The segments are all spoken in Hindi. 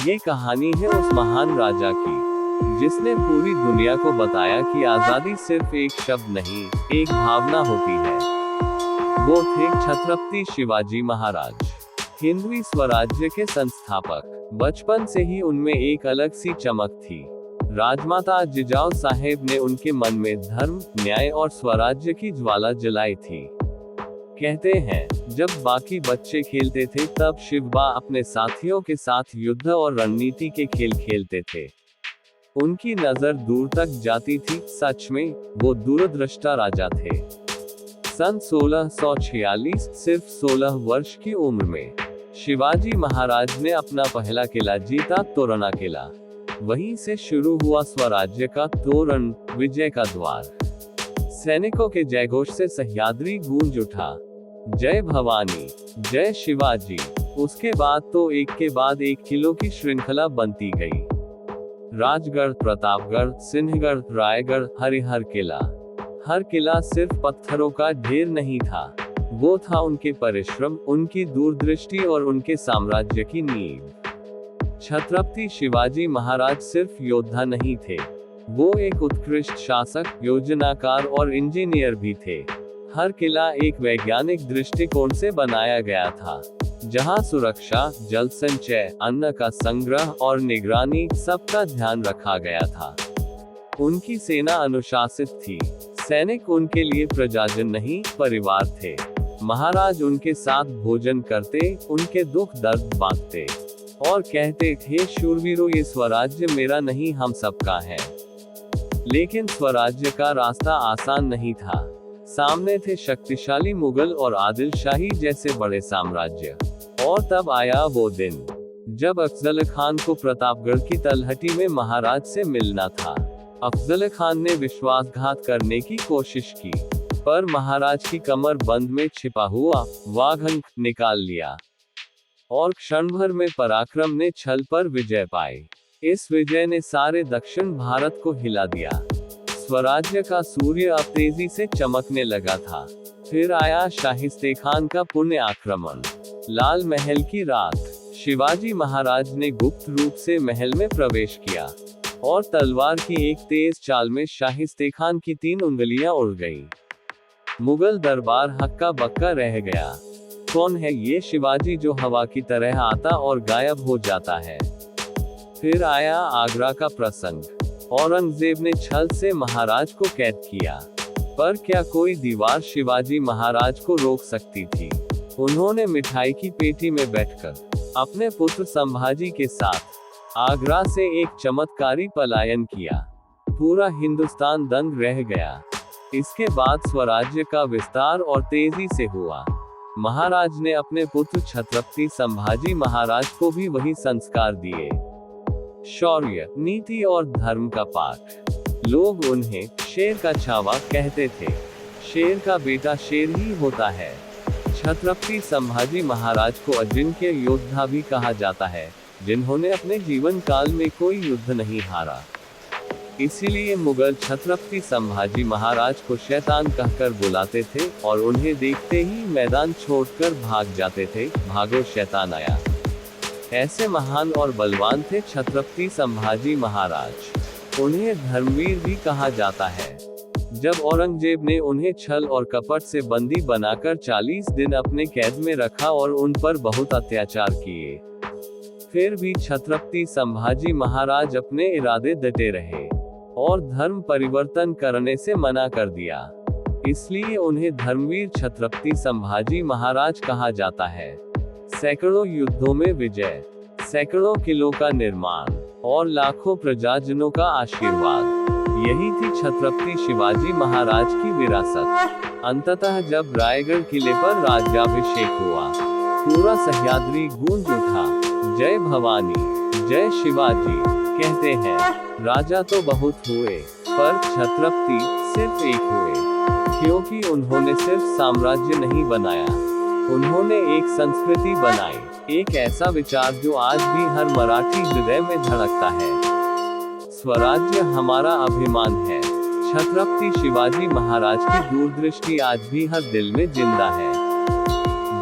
ये कहानी है उस महान राजा की जिसने पूरी दुनिया को बताया कि आजादी सिर्फ एक शब्द नहीं, एक भावना होती है। वो थे छत्रपति शिवाजी महाराज, हिंदवी स्वराज्य के संस्थापक। बचपन से ही उनमें एक अलग सी चमक थी। राजमाता जिजाऊ साहेब ने उनके मन में धर्म, न्याय और स्वराज्य की ज्वाला जलाई थी। कहते हैं, जब बाकी बच्चे खेलते थे तब शिवबा अपने साथियों के साथ युद्ध और रणनीति के खेल खेलते थे। उनकी नजर दूर तक जाती थी। सच में वो दूरदृष्टा राजा थे। सन 1646, सिर्फ 16 वर्ष की उम्र में शिवाजी महाराज ने अपना पहला किला जीता, तोरणा किला। वहीं से शुरू हुआ स्वराज्य का तोरण, विजय का द्वार। सैनिकों के जयघोष से सह्याद्री गूंज उठा। जय भवानी, जय शिवाजी। उसके बाद तो एक के बाद एक किलों की श्रृंखला बनती गई। राजगढ़, प्रतापगढ़, सिंहगढ़, रायगढ़, हरिहर किला। हर किला सिर्फ पत्थरों का ढेर नहीं था, वो था उनके परिश्रम, उनकी दूरदृष्टि और उनके साम्राज्य की नींव। छत्रपति शिवाजी महाराज सिर्फ योद्धा नहीं थे, वो एक उत्कृष्ट शासक, योजनाकार और इंजीनियर भी थे। हर किला एक वैज्ञानिक दृष्टिकोण से बनाया गया था, जहां सुरक्षा, जल संचय, अन्न का संग्रह और निगरानी सबका ध्यान रखा गया था। उनकी सेना अनुशासित थी। सैनिक उनके लिए प्रजाजन नहीं, परिवार थे। महाराज उनके साथ भोजन करते, उनके दुख दर्द बांटते और कहते थे, शूरवीरों, ये स्वराज्य मेरा नहीं, हम सबका है। लेकिन स्वराज्य का रास्ता आसान नहीं था। सामने थे शक्तिशाली मुगल और आदिल शाही जैसे बड़े साम्राज्य। और तब आया वो दिन जब अफजल खान को प्रतापगढ़ की तलहटी में महाराज से मिलना था। अफजल खान ने विश्वासघात करने की कोशिश की, पर महाराज की कमर बंद में छिपा हुआ वाघन निकाल लिया और क्षण भर में पराक्रम ने छल पर विजय पाई। इस विजय ने सारे दक्षिण भारत को हिला दिया। स्वराज्य का सूर्य अब तेजी से चमकने लगा था। फिर आया शाहिस्ते खान का पुण्य आक्रमण। लाल महल की रात, शिवाजी महाराज ने गुप्त रूप से महल में प्रवेश किया और तलवार की एक तेज चाल में शाहिस्ते खान की 3 उंगलियां उड़ गईं। मुगल दरबार हक्का बक्का रह गया। कौन है ये शिवाजी जो हवा की तरह आता और गायब हो जाता है? फिर आया आगरा का प्रसंग। औरंगजेब ने छल से महाराज को कैद किया, पर क्या कोई दीवार शिवाजी महाराज को रोक सकती थी? उन्होंने मिठाई की पेटी में बैठकर अपने पुत्र संभाजी के साथ आगरा से एक चमत्कारी पलायन किया। पूरा हिंदुस्तान दंग रह गया। इसके बाद स्वराज्य का विस्तार और तेजी से हुआ। महाराज ने अपने पुत्र छत्रपति संभाजी महाराज को भी वही संस्कार दिए। शौर्य, नीति और धर्म का पाठ। लोग उन्हें शेर का छावा कहते थे। शेर का बेटा शेर ही होता है। छत्रपति संभाजी महाराज को अजिंक्य योद्धा भी कहा जाता है, जिन्होंने अपने जीवन काल में कोई युद्ध नहीं हारा। इसीलिए मुगल छत्रपति संभाजी महाराज को शैतान कहकर बुलाते थे और उन्हें देखते ही मैदान छोड़कर भाग जाते थे, भागो शैतान आया। ऐसे महान और बलवान थे छत्रपति संभाजी महाराज। उन्हें धर्मवीर भी कहा जाता है। जब औरंगजेब ने उन्हें छल और कपट से बंदी बनाकर 40 दिन अपने कैद में रखा और उन पर बहुत अत्याचार किए, फिर भी छत्रपति संभाजी महाराज अपने इरादे डटे रहे और धर्म परिवर्तन करने से मना कर दिया। इसलिए उन्हें धर्मवीर छत्रपति संभाजी महाराज कहा जाता है। सैकड़ों युद्धों में विजय, सैकड़ों किलों का निर्माण और लाखों प्रजाजनों का आशीर्वाद, यही थी छत्रपति शिवाजी महाराज की विरासत। अंततः जब रायगढ़ किले पर राज्याभिषेक हुआ, पूरा सह्याद्री गूंज उठा। जय भवानी, जय शिवाजी। कहते हैं, राजा तो बहुत हुए, पर छत्रपति सिर्फ एक हुए, क्योंकि उन्होंने सिर्फ साम्राज्य नहीं बनाया, उन्होंने एक संस्कृति बनाई, एक ऐसा विचार जो आज भी हर मराठी हृदय में धड़कता है। स्वराज्य हमारा अभिमान है। छत्रपति शिवाजी महाराज की दूरदृष्टि आज भी हर दिल में जिंदा है।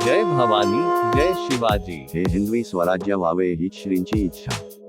जय भवानी, जय शिवाजी. हे हिंदवी स्वराज्य व्हावे हीच श्रींची इच्छा.